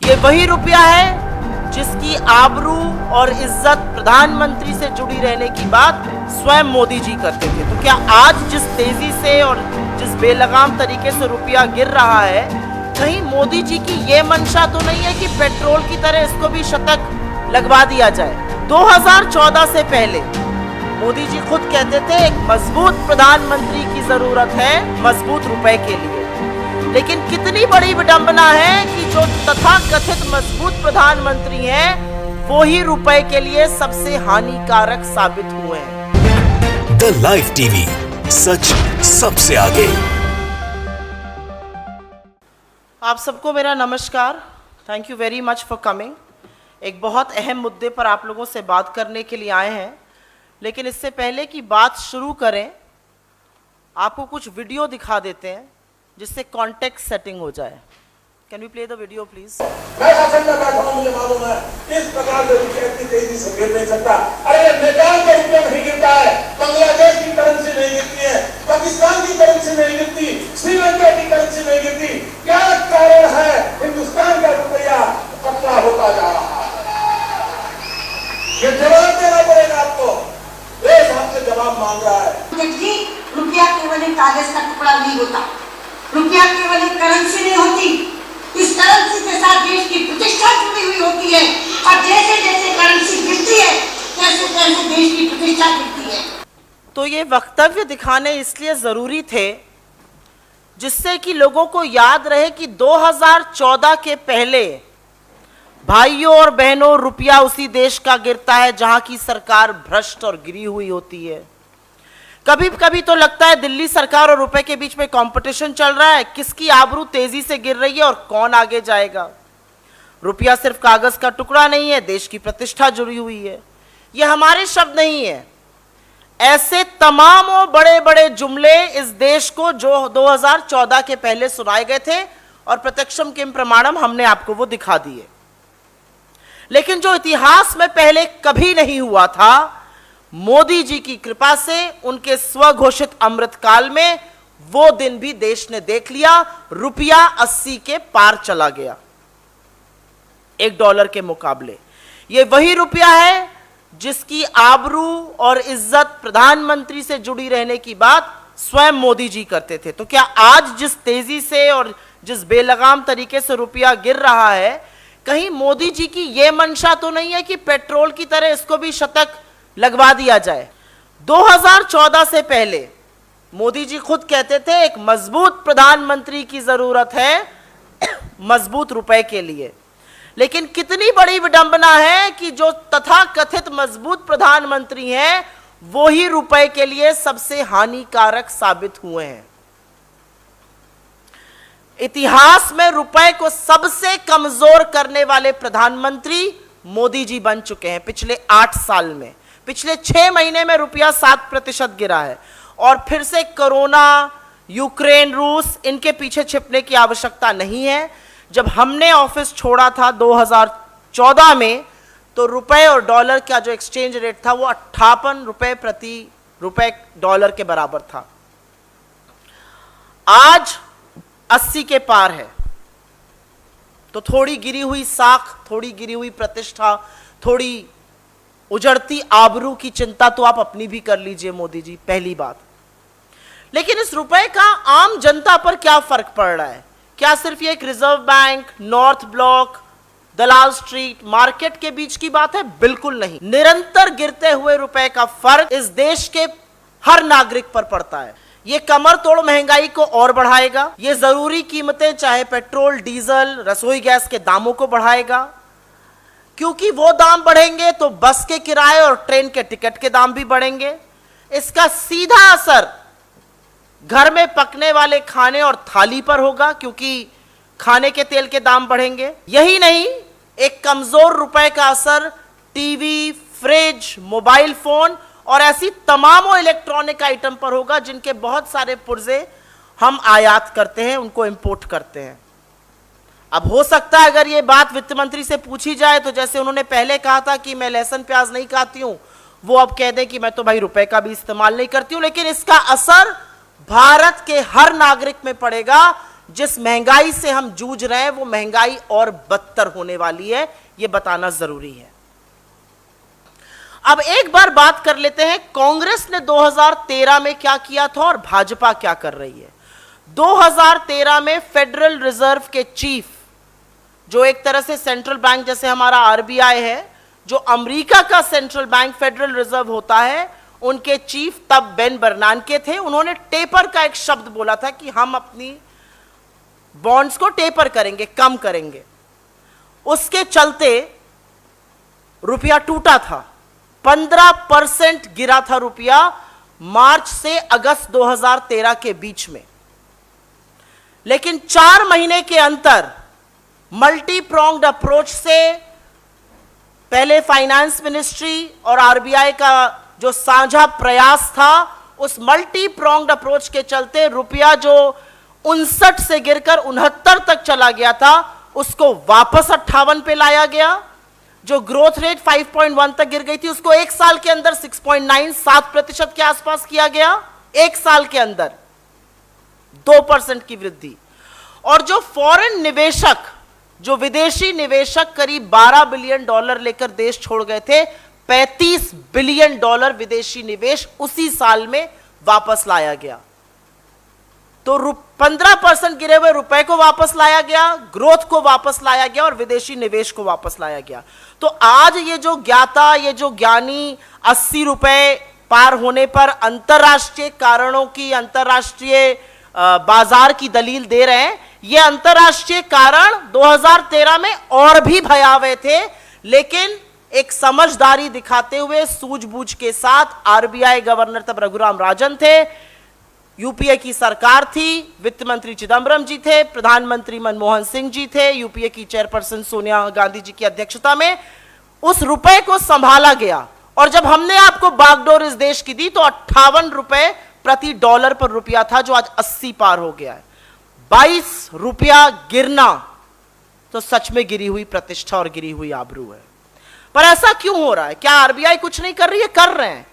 ये वही रुपया है जिसकी आबरू और इज्जत प्रधानमंत्री से जुड़ी रहने की बात स्वयं मोदी जी करते थे। तो क्या आज जिस तेजी से और जिस बेलगाम तरीके से रुपया गिर रहा है, कहीं मोदी जी की ये मंशा तो नहीं है कि पेट्रोल की तरह इसको भी शतक लगवा दिया जाए? 2014 से पहले मोदी जी खुद कहते थे एक मजबूत प्रधानमंत्री की जरूरत है मजबूत रुपए के लिए। लेकिन कितनी बड़ी विडंबना है कि जो तथाकथित मजबूत प्रधानमंत्री हैं, वो ही रुपए के लिए सबसे हानिकारक साबित हुए हैं। द लाइव टीवी, सच सबसे आगे। आप सबको मेरा नमस्कार। Thank you very much for coming. एक बहुत अहम मुद्दे पर आप लोगों से बात करने के लिए आए हैं, लेकिन इससे पहले कि बात शुरू करें, आपको कुछ वीडियो दिखा देते हैं जिससे कॉन्टेक्स्ट सेटिंग हो जाए। Can we play the video please? मैं शासन में बैठा हूं, मुझे मालूम है इस प्रकार से रुपया इतनी तेजी से गिर नहीं सकता। अरे नेपाल का रुपया नहीं गिरता है, बांग्लादेश की करेंसी नहीं गिरती है, पाकिस्तान की करेंसी नहीं गिरती, श्रीलंका की करेंसी नहीं गिरती। क्या कारण है? हिंदुस्तान का रुपया पतला होता जा रहा है। ये जवाब देना पड़ेगा आपको। देश आपसे जवाब मांग रहा है। रुपया केवल एक कागज का टुकड़ा नहीं होता, रुपया केवल एक करेंसी नहीं होती। इस करेंसी के साथ देश की प्रतिष्ठा जुड़ी हुई होती है, और जैसे जैसे करेंसी गिरती है, तैसे तैसे देश की प्रतिष्ठा गिरती है। तो ये वक्तव्य दिखाने इसलिए जरूरी थे जिससे कि लोगों को याद रहे कि 2014 के पहले भाइयों और बहनों, रुपया उसी देश का गिरता है जहां की सरकार भ्रष्ट और गिरी हुई होती है। कभी कभी तो लगता है दिल्ली सरकार और रुपए के बीच में कंपटीशन चल रहा है, किसकी आबरू तेजी से गिर रही है और कौन आगे जाएगा। रुपया सिर्फ कागज का टुकड़ा नहीं है, देश की प्रतिष्ठा जुड़ी हुई है। ये हमारे शब्द नहीं है, ऐसे तमाम बड़े बड़े जुमले इस देश को जो 2014 के पहले सुनाए गए थे, और प्रत्यक्षम किम प्रमाणम हमने आपको वो दिखा दिए। लेकिन जो इतिहास में पहले कभी नहीं हुआ था, मोदी जी की कृपा से उनके स्वघोषित अमृतकाल में वो दिन भी देश ने देख लिया। रुपया 80 के पार चला गया $1 के मुकाबले। ये वही रुपया है जिसकी आबरू और इज्जत प्रधानमंत्री से जुड़ी रहने की बात स्वयं मोदी जी करते थे। तो क्या आज जिस तेजी से और जिस बेलगाम तरीके से रुपया गिर रहा है, कहीं मोदी जी की ये मंशा तो नहीं है कि पेट्रोल की तरह इसको भी शतक लगवा दिया जाए? 2014 से पहले मोदी जी खुद कहते थे एक मजबूत प्रधानमंत्री की जरूरत है मजबूत रुपए के लिए। लेकिन कितनी बड़ी विडंबना है कि जो तथाकथित मजबूत प्रधानमंत्री हैं, वो ही रुपए के लिए सबसे हानिकारक साबित हुए हैं। इतिहास में रुपए को सबसे कमजोर करने वाले प्रधानमंत्री मोदी जी बन चुके हैं पिछले 8 साल में। पिछले 6 महीने में रुपया 7% गिरा है, और फिर से कोरोना, यूक्रेन, रूस, इनके पीछे छिपने की आवश्यकता नहीं है। जब हमने ऑफिस छोड़ा था 2014 में, तो रुपए और डॉलर का जो एक्सचेंज रेट था वो 58 रुपए प्रति रुपए डॉलर के बराबर था। आज 80 के पार है। तो थोड़ी गिरी हुई साख, थोड़ी गिरी हुई प्रतिष्ठा, थोड़ी उजड़ती आबरू की चिंता तो आप अपनी भी कर लीजिए मोदी जी, पहली बात। लेकिन इस रुपए का आम जनता पर क्या फर्क पड़ रहा है? क्या सिर्फ ये एक रिजर्व बैंक, नॉर्थ ब्लॉक, दलाल स्ट्रीट, मार्केट के बीच की बात है? बिल्कुल नहीं। निरंतर गिरते हुए रुपए का फर्क इस देश के हर नागरिक पर पड़ता है। ये कमर तोड़ महंगाई को और बढ़ाएगा। ये जरूरी कीमतें, चाहे पेट्रोल, डीजल, रसोई गैस के दामों को बढ़ाएगा, क्योंकि वो दाम बढ़ेंगे तो बस के किराए और ट्रेन के टिकट के दाम भी बढ़ेंगे। इसका सीधा असर घर में पकने वाले खाने और थाली पर होगा, क्योंकि खाने के तेल के दाम बढ़ेंगे। यही नहीं, एक कमजोर रुपए का असर टीवी, फ्रिज, मोबाइल फोन और ऐसी तमाम इलेक्ट्रॉनिक आइटम पर होगा जिनके बहुत सारे पुर्जे हम आयात करते हैं, उनको इंपोर्ट करते हैं। अब हो सकता है अगर ये बात वित्त मंत्री से पूछी जाए तो जैसे उन्होंने पहले कहा था कि मैं लहसुन प्याज नहीं खाती हूं, वो अब कह दें कि मैं तो भाई रुपए का भी इस्तेमाल नहीं करती हूं। लेकिन इसका असर भारत के हर नागरिक में पड़ेगा, जिस महंगाई से हम जूझ रहे हैं वो महंगाई और बदतर होने वाली है, यह बताना जरूरी है। अब एक बार बात कर लेते हैं कांग्रेस ने 2013 में क्या किया था और भाजपा क्या कर रही है। 2013 में फेडरल रिजर्व के चीफ, जो एक तरह से सेंट्रल बैंक जैसे हमारा आरबीआई है, जो अमेरिका का सेंट्रल बैंक फेडरल रिजर्व होता है, उनके चीफ तब बेन बर्नांके थे। उन्होंने टेपर का एक शब्द बोला था कि हम अपनी बॉन्ड्स को टेपर करेंगे, कम करेंगे। उसके चलते रुपया टूटा था, 15% गिरा था रुपया मार्च से अगस्त 2013 के बीच में। लेकिन 4 महीने के अंतर मल्टी प्रोंग्ड अप्रोच से पहले फाइनेंस मिनिस्ट्री और आरबीआई का जो साझा प्रयास था, उस मल्टी प्रोंग्ड अप्रोच के चलते रुपया जो 59 से गिरकर 69 तक चला गया था, उसको वापस 58 पे लाया गया। जो ग्रोथ रेट 5.1 तक गिर गई थी, उसको एक साल के अंदर 6.9 7% के आसपास किया गया। एक साल के अंदर 2% की वृद्धि। और जो फॉरेन निवेशक, जो विदेशी निवेशक करीब $12 बिलियन लेकर देश छोड़ गए थे, $35 बिलियन विदेशी निवेश उसी साल में वापस लाया गया। तो 15% गिरे हुए रुपए को वापस लाया गया, ग्रोथ को वापस लाया गया और विदेशी निवेश को वापस लाया गया। तो आज ये जो ज्ञाता, ये जो ज्ञानी 80 रुपए पार होने पर अंतरराष्ट्रीय कारणों की, अंतरराष्ट्रीय बाजार की दलील दे रहे हैं, ये अंतरराष्ट्रीय कारण 2013 में और भी भयावह थे। लेकिन एक समझदारी दिखाते हुए, सूझबूझ के साथ, आरबीआई गवर्नर तब रघुराम राजन थे, यूपीए की सरकार थी, वित्त मंत्री चिदम्बरम जी थे, प्रधानमंत्री मनमोहन सिंह जी थे, यूपीए की चेयरपर्सन सोनिया गांधी जी की अध्यक्षता में उस रुपए को संभाला गया। और जब हमने आपको बागडोर इस देश की दी तो 58 रुपए प्रति डॉलर पर रुपया था, जो आज 80 पार हो गया है। 22 रुपया गिरना तो सच में गिरी हुई प्रतिष्ठा और गिरी हुई आबरू है। पर ऐसा क्यों हो रहा है? क्या आरबीआई कुछ नहीं कर रही है? कर रहे हैं।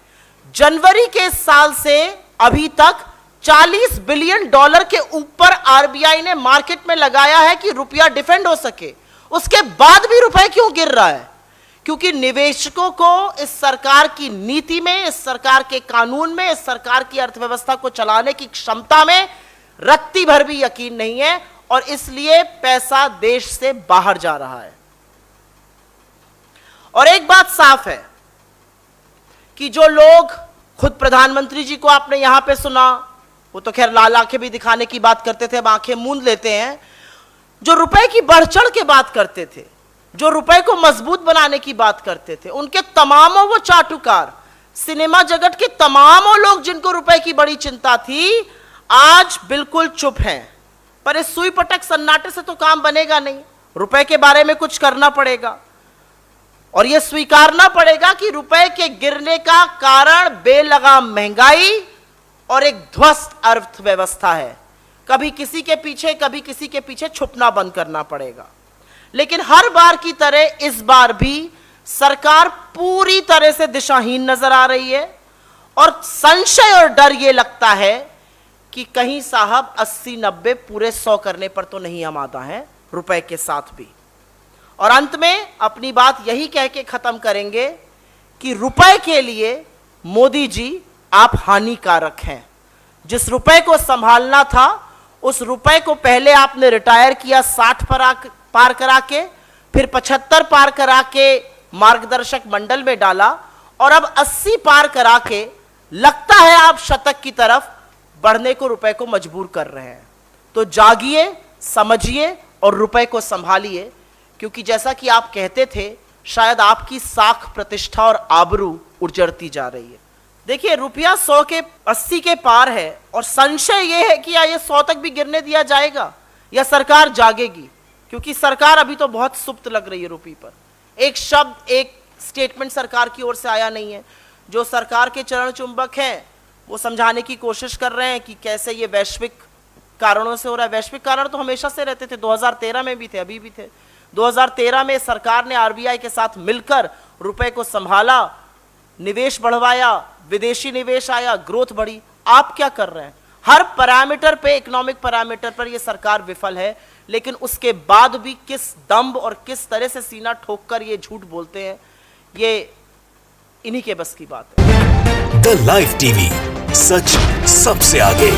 जनवरी के साल से अभी तक $40 बिलियन के ऊपर आरबीआई ने मार्केट में लगाया है कि रुपया डिफेंड हो सके। उसके बाद भी रुपए क्यों गिर रहा है? क्योंकि निवेशकों को इस सरकार की नीति में, इस सरकार के कानून में, इस सरकार की अर्थव्यवस्था को चलाने की क्षमता में रत्ती भर भी यकीन नहीं है और इसलिए पैसा देश से बाहर जा रहा है। और एक बात साफ है कि जो लोग, खुद प्रधानमंत्री जी को आपने यहां पे सुना, वो तो खैर लाल आंखें भी दिखाने की बात करते थे, अब आंखें मूंद लेते हैं, जो रुपए की बढ़ चढ़ के बात करते थे, जो रुपए को मजबूत बनाने की बात करते थे, उनके तमामों वो चाटुकार, सिनेमा जगत के तमामों लोग जिनको रुपए की बड़ी चिंता थी, आज बिल्कुल चुप हैं। पर इस सुई पटक सन्नाटे से तो काम बनेगा नहीं। रुपए के बारे में कुछ करना पड़ेगा और यह स्वीकारना पड़ेगा कि रुपए के गिरने का कारण बेलगाम महंगाई और एक ध्वस्त अर्थव्यवस्था है। कभी किसी के पीछे, कभी किसी के पीछे छुपना बंद करना पड़ेगा। लेकिन हर बार की तरह इस बार भी सरकार पूरी तरह से दिशाहीन नजर आ रही है और संशय और डर यह लगता है कि कहीं साहब 80-90 पूरे 100 करने पर तो नहीं हम आता है रुपए के साथ भी। और अंत में अपनी बात यही कह के खत्म करेंगे कि रुपए के लिए मोदी जी आप हानिकारक हैं। जिस रुपए को संभालना था, उस रुपए को पहले आपने रिटायर किया 60 पार करा के, फिर 75 पार करा के मार्गदर्शक मंडल में डाला और अब 80 पार करा के लगता है आप शतक की तरफ बढ़ने को रुपए को मजबूर कर रहे हैं। तो जागिए, समझिए और रुपए को संभालिए, क्योंकि जैसा कि आप कहते थे, शायद आपकी साख, प्रतिष्ठा और आबरू उजड़ती जा रही है। देखिए, रुपया 100 के 80 के पार है और संशय यह है कि या ये 100 तक भी गिरने दिया जाएगा या सरकार जागेगी, क्योंकि सरकार अभी तो बहुत सुप्त लग रही है रुपये पर। एक शब्द, एक स्टेटमेंट सरकार की ओर से आया नहीं है। जो सरकार के चरण चुंबक हैं वो समझाने की कोशिश कर रहे हैं कि कैसे ये वैश्विक कारणों से हो रहा है। वैश्विक कारण तो हमेशा से रहते थे, 2013 में भी थे, अभी भी थे। 2013 में सरकार ने आरबीआई के साथ मिलकर रुपए को संभाला, निवेश बढ़वाया, विदेशी निवेश आया, ग्रोथ बढ़ी। आप क्या कर रहे हैं? हर पैरामीटर पे, इकोनॉमिक पैरामीटर पर ये सरकार विफल है, लेकिन उसके बाद भी किस दम्भ और किस तरह से सीना ठोककर ये झूठ बोलते हैं, ये इन्हीं के बस की बात है। द लाइव टीवी, सच सबसे आगे।